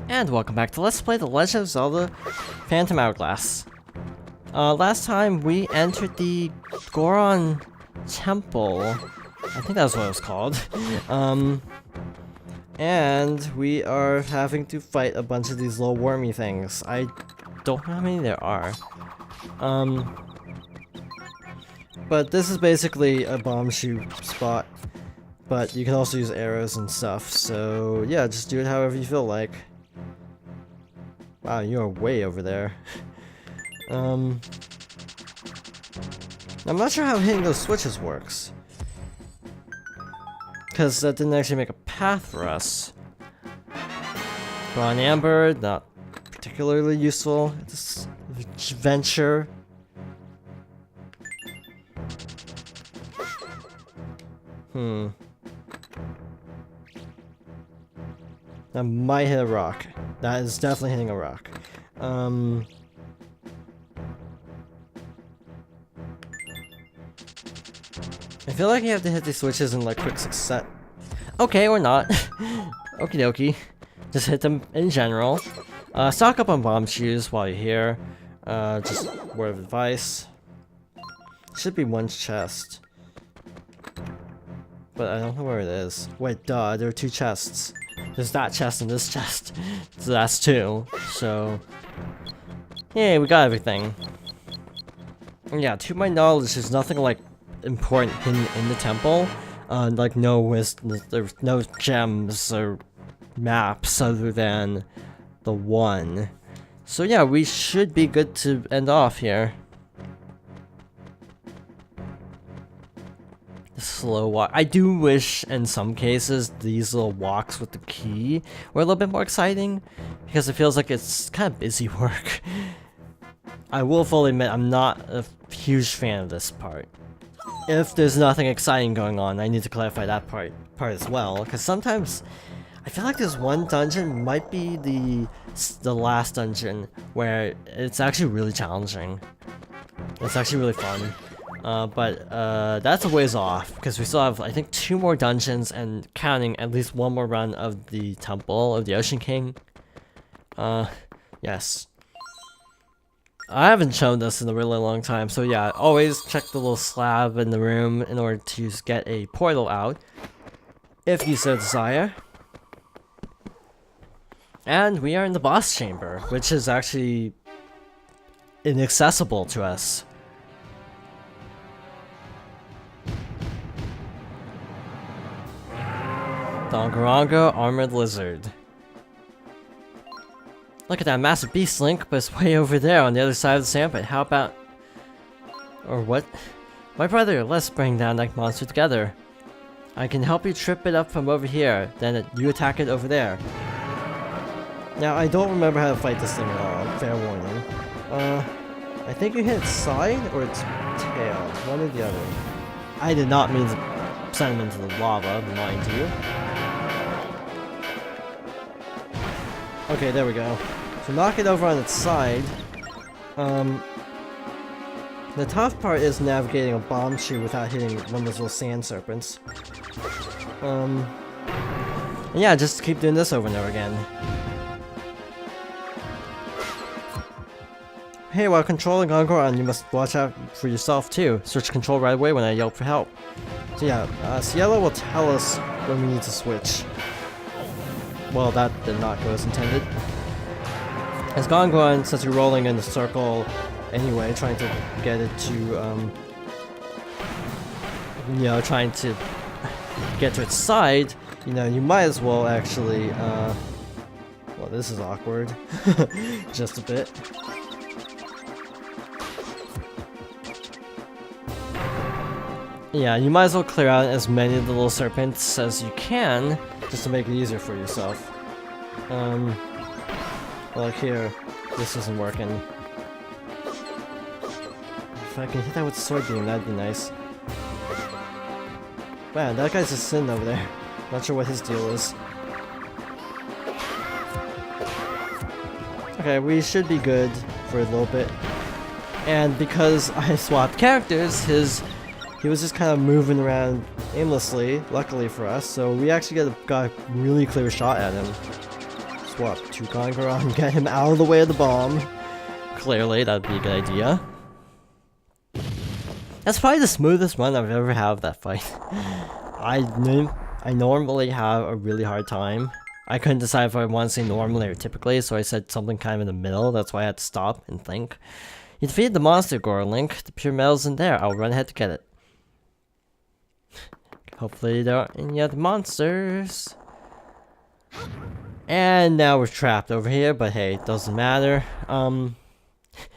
And welcome back to Let's Play The Legend of Zelda Phantom Hourglass. Last time we entered the Goron Temple. I think that's what it was called. And we are having to fight a bunch of these little wormy things. I don't know how many there are. But this is basically a bomb shoot spot. But you can also use arrows and stuff, so yeah, just do it however you feel like. Wow, you are way over there. I'm not sure how hitting those switches works. Because that didn't actually make a path for us. Bron Amber, not particularly useful at this venture. That might hit a rock. That is definitely hitting a rock. I feel like you have to hit these switches in like quick success. Okay, or not. Okie dokie. Just hit them in general. Stock up on bomb shoes while you're here. Just word of advice. Should be one chest. But I don't know where it is. Wait, duh, there are two chests. There's that chest and this chest. So that's two. So, yeah, we got everything. Yeah, to my knowledge, there's nothing like important hidden in the temple. Like there's no gems or maps other than the one. So yeah, we should be good to end off here. Slow walk. I do wish in some cases these little walks with the key were a little bit more exciting, because it feels like it's kind of busy work. I will fully admit I'm not a huge fan of this part. If there's nothing exciting going on, I need to clarify that part as well, because sometimes I feel like this one dungeon might be the last dungeon where it's actually really challenging. It's actually really fun. But that's a ways off, because we still have, I think, 2 more dungeons and counting at least 1 more run of the Temple of the Ocean King. Yes. I haven't shown this in a really long time, so yeah, always check the little slab in the room in order to get a portal out, if you so desire. And we are in the boss chamber, which is actually inaccessible to us. Dongaronga Armored Lizard. Look at that massive beast, Link, but it's way over there on the other side of the sandpit. How about... Or what? My brother, let's bring down that monster together. I can help you trip it up from over here, then you attack it over there. Now, I don't remember how to fight this thing at all, fair warning. I think you hit its side or its tail, one or the other. I did not mean to send him into the lava, mind you. Okay, there we go. So knock it over on its side. The tough part is navigating a bomb shoe without hitting one of those little sand serpents. And yeah, just keep doing this over and over again. Hey, while controlling Goron, you must watch out for yourself too. Switch control right away when I yell for help. So yeah, Cielo will tell us when we need to switch. Well, that did not go as intended. As Goron, since you're rolling in a circle anyway, trying to get it to, you know, trying to get to its side, you know, you might as well actually, well, this is awkward. Just a bit. Yeah, you might as well clear out as many of the little serpents as you can, just to make it easier for yourself. Like here, this isn't working. If I can hit that with a sword beam, that'd be nice. Man, that guy's just sitting over there. Not sure what his deal is. Okay, we should be good for a little bit. And because I swapped characters, he was just kind of moving around aimlessly, luckily for us, so we actually got a really clear shot at him. swap to Goron, get him out of the way of the bomb. Clearly, that'd be a good idea. That's probably the smoothest run I've ever had of that fight. I normally have a really hard time. I couldn't decide if I want to say normally or typically, so I said something kind of in the middle. That's why I had to stop and think. You defeated the monster, Goron Link. The pure metal's in there. I'll run ahead to get it. Hopefully there aren't any other monsters. And now we're trapped over here, but hey, it doesn't matter.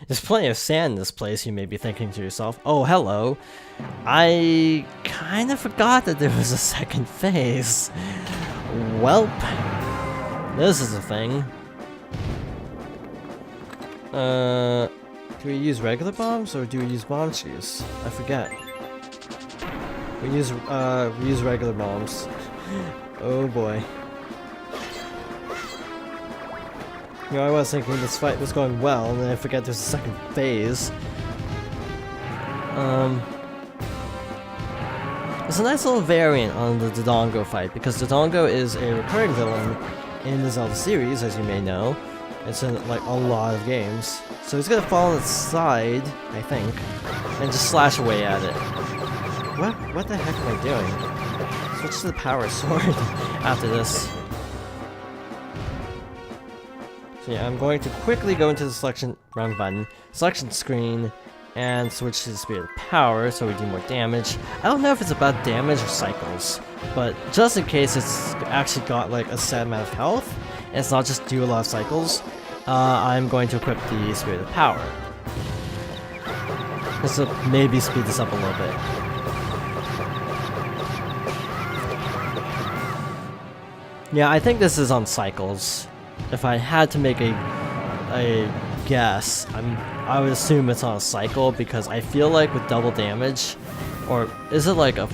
There's plenty of sand in this place, you may be thinking to yourself. Oh, hello. I kind of forgot that there was a second phase. Welp. This is a thing. Do we use regular bombs or do we use bomb shoes? I forget. We use regular bombs. Oh boy. You know, I was thinking this fight was going well, and then I forget there's a second phase. It's a nice little variant on the Dodongo fight, because Dodongo is a recurring villain in the Zelda series, as you may know. It's in, like, a lot of games. So he's gonna fall on its side, I think, and just slash away at it. What the heck am I doing? Switch to the power sword after this. So yeah, I'm going to quickly go into the selection, wrong button, selection screen, and switch to the Spirit of Power so we do more damage. I don't know if it's about damage or cycles, but just in case it's actually got like a set amount of health, and it's not just do a lot of cycles, I'm going to equip the Spirit of Power. This will maybe speed this up a little bit. Yeah, I think this is on cycles. If I had to make a guess, I would assume it's on a cycle, because I feel like with double damage, or is it like a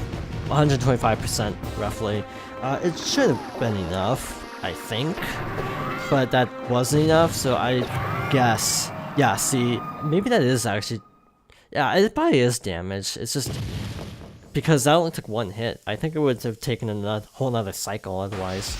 125% roughly, it should have been enough, I think, but that wasn't enough, so I guess, yeah, see, maybe that is actually, yeah, it probably is damage. It's just because that only took one hit. I think it would have taken a whole nother cycle otherwise.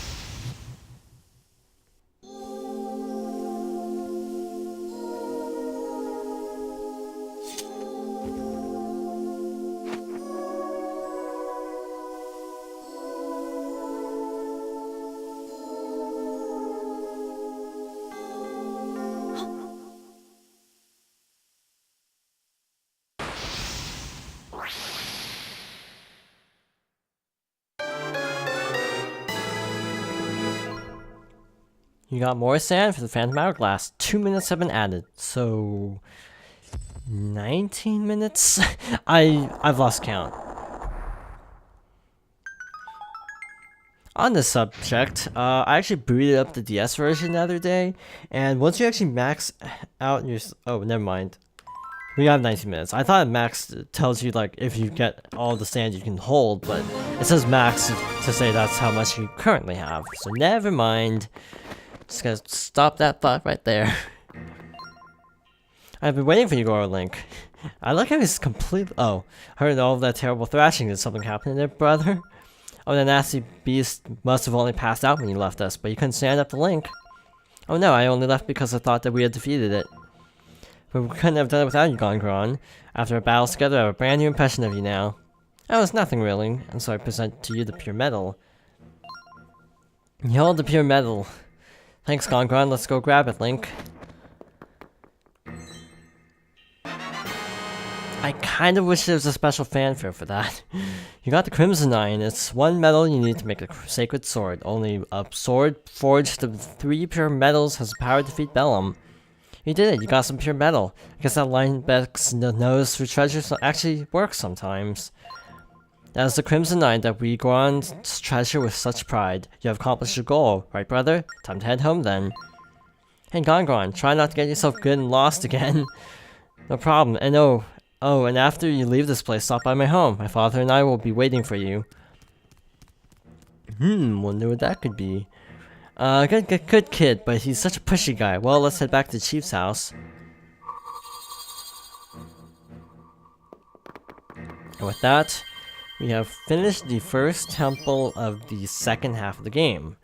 You got more sand for the Phantom Hourglass. 2 minutes have been added, so 19 minutes? I've lost count. On this subject, I actually booted up the DS version the other day, and once you actually max out your... Oh, never mind. We have 19 minutes. I thought max tells you like if you get all the sand you can hold, but it says max to say that's how much you currently have. So never mind. Just gonna stop that thought right there. I've been waiting for you, Goron Link. I like how he's completely... Oh, heard all of that terrible thrashing. Did something happen there, brother? Oh, the nasty beast must have only passed out when you left us, but you couldn't stand up to Link. Oh no, I only left because I thought that we had defeated it. But we couldn't have done it without you, Goron. After our battles together, I have a brand new impression of you now. Oh, it's nothing really, and so I present to you the pure metal. You hold the pure metal. Thanks, Goron. Let's go grab it, Link. I kind of wish there was a special fanfare for that. You got the Crimson Iron. It's one metal you need to make a sacred sword. Only a sword forged of 3 pure metals has the power to defeat Bellum. You did it. You got some pure metal. I guess that Linebeck's nose for treasure actually works sometimes. That is the Crimson Iron that we go on to treasure with such pride. You have accomplished your goal, right, brother? Time to head home then. Hey, Goron, try not to get yourself good and lost again. No problem. And and after you leave this place, stop by my home. My father and I will be waiting for you. Wonder what that could be. Good kid, but he's such a pushy guy. Well, let's head back to the chief's house. And with that, we have finished the first temple of the second half of the game.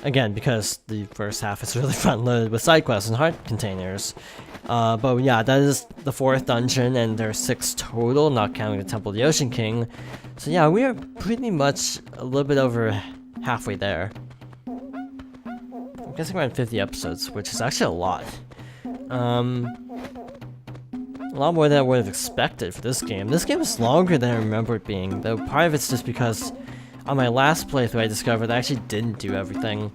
Again, because the first half is really front-loaded with side quests and heart containers. But yeah, that is the 4th dungeon, and there's 6 total, not counting the Temple of the Ocean King. So yeah, we are pretty much a little bit over halfway there. I'm guessing around 50 episodes, which is actually a lot. A lot more than I would have expected for this game. This game is longer than I remember it being, though part of it's just because on my last playthrough I discovered I actually didn't do everything.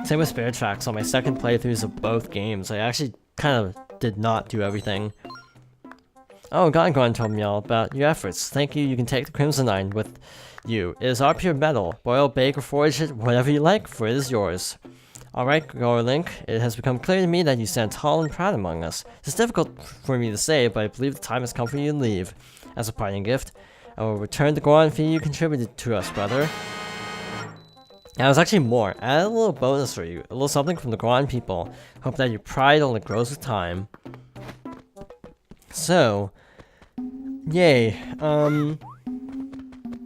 Same with Spirit Tracks, on my second playthroughs of both games, I actually kind of did not do everything. Oh, Goron told me all about your efforts. Thank you, you can take the Crimson Iron with you. It is our pure metal. Boil, bake, or forge it, whatever you like, for it is yours. Alright, Link, it has become clear to me that you stand tall and proud among us. It's difficult for me to say, but I believe the time has come for you to leave. As a parting gift, I will return the Goron fee you contributed to us, brother. Now, there's actually more. I added a little bonus for you. A little something from the Goron people. Hope that your pride only grows with time. So, yay.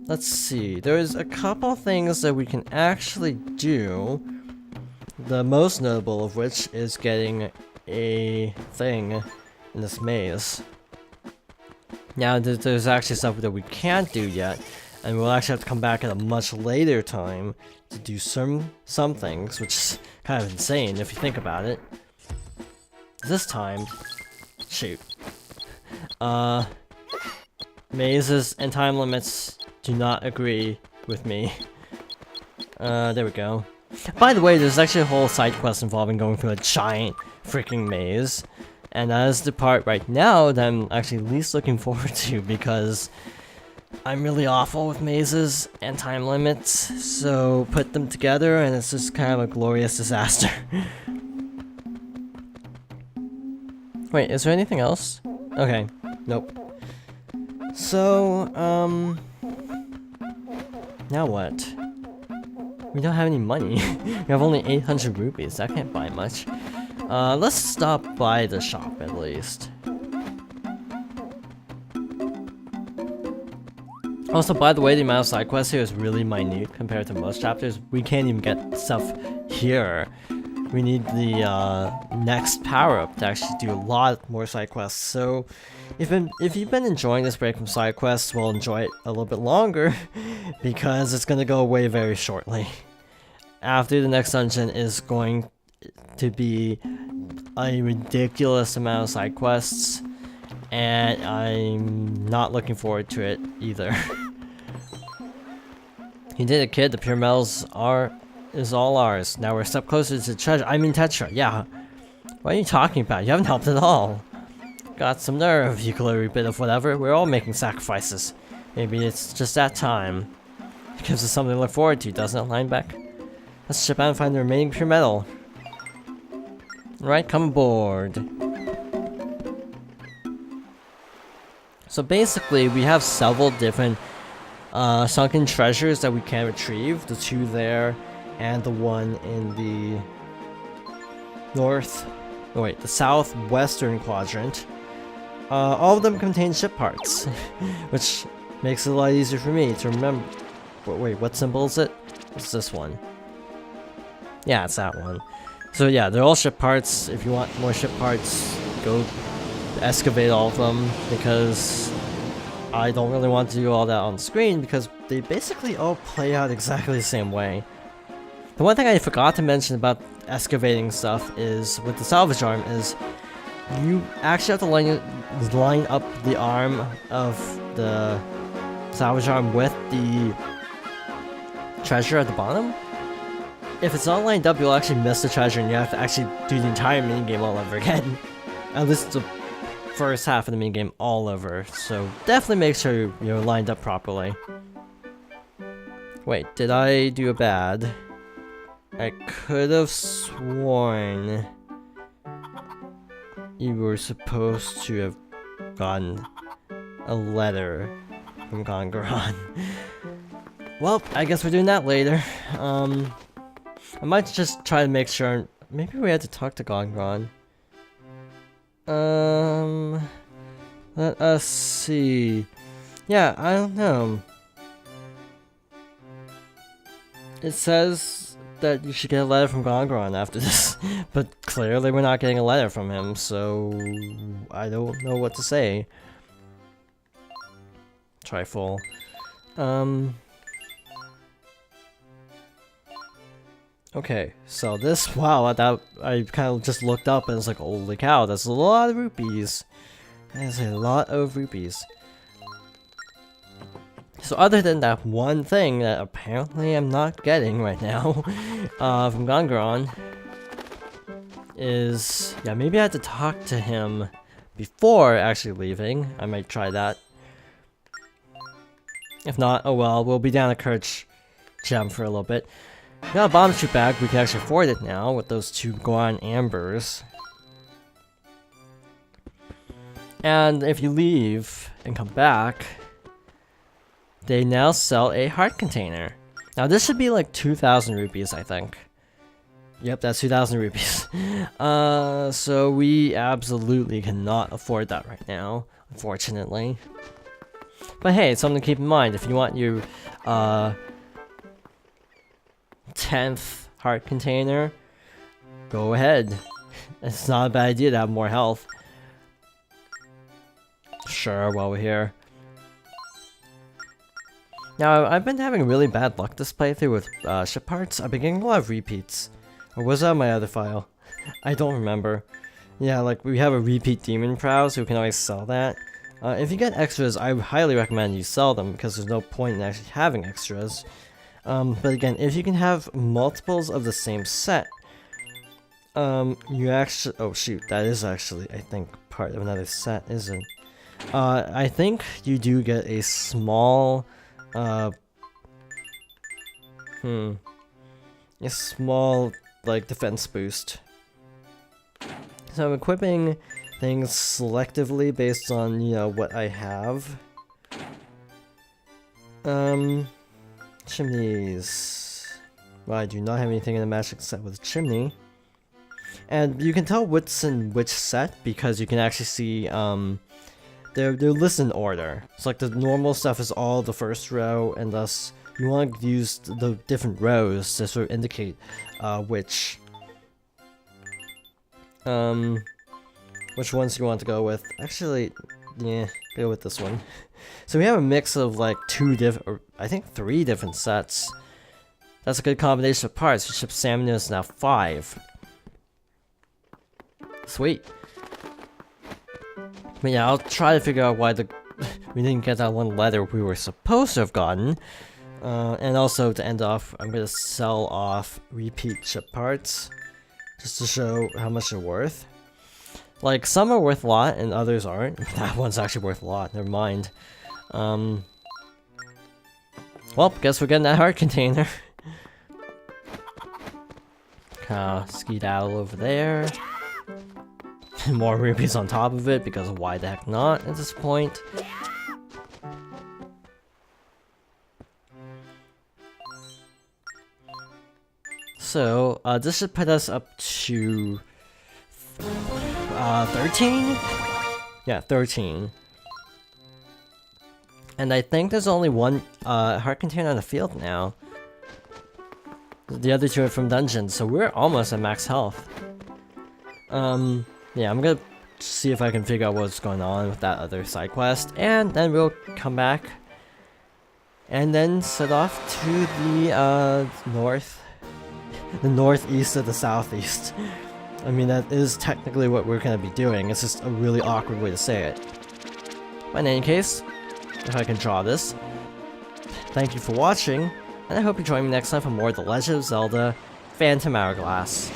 Let's see. There's a couple things that we can actually do. The most notable of which is getting a thing in this maze. Now, there's actually stuff that we can't do yet, and we'll actually have to come back at a much later time to do some things, which is kind of insane if you think about it. This time, shoot. Mazes and time limits do not agree with me. There we go. By the way, there's actually a whole side quest involving going through a giant freaking maze. And that is the part right now that I'm actually least looking forward to, because I'm really awful with mazes and time limits, so put them together and it's just kind of a glorious disaster. Wait, is there anything else? Okay, nope. So, now what? We don't have any money. We have only 800 rupees, that can't buy much. Let's stop by the shop at least. Also, by the way, the amount of side quests here is really minute compared to most chapters. We can't even get stuff here. We need the next power-up to actually do a lot more side quests. So, if you've been enjoying this break from side quests, we'll enjoy it a little bit longer because it's gonna go away very shortly. After the next dungeon is going to be a ridiculous amount of side quests, and I'm not looking forward to it either. You did it, kid. The pure metals is all ours. Now we're a step closer to treasure. I mean Tetra. Yeah. What are you talking about? You haven't helped at all. Got some nerve, you glittery bit of whatever. We're all making sacrifices. Maybe it's just that time. It gives us something to look forward to, doesn't it, Lineback? Let's ship out and find the remaining pure metal. Alright, come aboard. So basically, we have several different sunken treasures that we can retrieve. The 2 there, and the one in the the southwestern quadrant. All of them contain ship parts, which makes it a lot easier for me to remember. Wait, what symbol is it? It's this one. Yeah, it's that one. So yeah, they're all ship parts. If you want more ship parts, go excavate all of them, because I don't really want to do all that on screen because they basically all play out exactly the same way. The one thing I forgot to mention about excavating stuff is, with the salvage arm, is you actually have to line up the arm of the salvage arm with the treasure at the bottom. If it's not lined up, you'll actually miss the treasure and you have to actually do the entire minigame all over again. At least the first half of the minigame all over, so definitely make sure you're lined up properly. Wait, did I do a bad? I could have sworn you were supposed to have gotten a letter from Goron. Well, I guess we're doing that later. I might just try to make sure. Maybe we had to talk to Goron. Let us see. Yeah, I don't know. It says that you should get a letter from Goron after this, but clearly we're not getting a letter from him, so I don't know what to say. Trifle. Okay, so this, wow, I kind of just looked up and it's like, holy cow, that's a lot of rupees. That is a lot of rupees. So other than that one thing that apparently I'm not getting right now from Goron is, yeah, maybe I had to talk to him before actually leaving. I might try that. If not, oh well, we'll be down at Kirch Gem for a little bit. We got a bomb shoot bag, we can actually afford it now with those 2 Goron Ambers. And if you leave and come back, they now sell a heart container. Now this should be like 2,000 rupees, I think. Yep, that's 2,000 rupees. So we absolutely cannot afford that right now, unfortunately. But hey, it's something to keep in mind. If you want your 10th heart container, go ahead. It's not a bad idea to have more health. Sure, while we're here. Now, I've been having really bad luck this playthrough with ship parts. I've been getting a lot of repeats. Or was that my other file? I don't remember. Yeah, like, we have a repeat demon prow, so we can always sell that. If you get extras, I highly recommend you sell them, because there's no point in actually having extras. But again, if you can have multiples of the same set, you actually... Oh shoot, that is actually, I think, part of another set, isn't it? I think you do get a small... a small, like, defense boost. So I'm equipping things selectively based on, you know, what I have. Chimneys. Well, I do not have anything in the magic set with a chimney. And you can tell what's in which set because you can actually see, they're listed in order. So like the normal stuff is all the first row, and thus you want to use the different rows to sort of indicate which ones you want to go with. Actually, yeah, go with this one. So we have a mix of like I think 3 different sets. That's a good combination of parts. We ship salmon is now 5. Sweet. But yeah, I'll try to figure out why we didn't get that one letter we were supposed to have gotten. And also to end off, I'm gonna sell off repeat ship parts just to show how much they're worth. Like, some are worth a lot and others aren't. That one's actually worth a lot, never mind. Well, guess we're getting that heart container. Skedaddle over there. More rupees on top of it, because why the heck not at this point? So, this should put us up to 13? Yeah, 13. And I think there's only one heart container on the field now. The other 2 are from dungeons, so we're almost at max health. Yeah, I'm gonna see if I can figure out what's going on with that other side quest, and then we'll come back and then set off to the northeast of the southeast. I mean, that is technically what we're gonna be doing. It's just a really awkward way to say it. But in any case, if I can draw this, thank you for watching, and I hope you join me next time for more of The Legend of Zelda: Phantom Hourglass.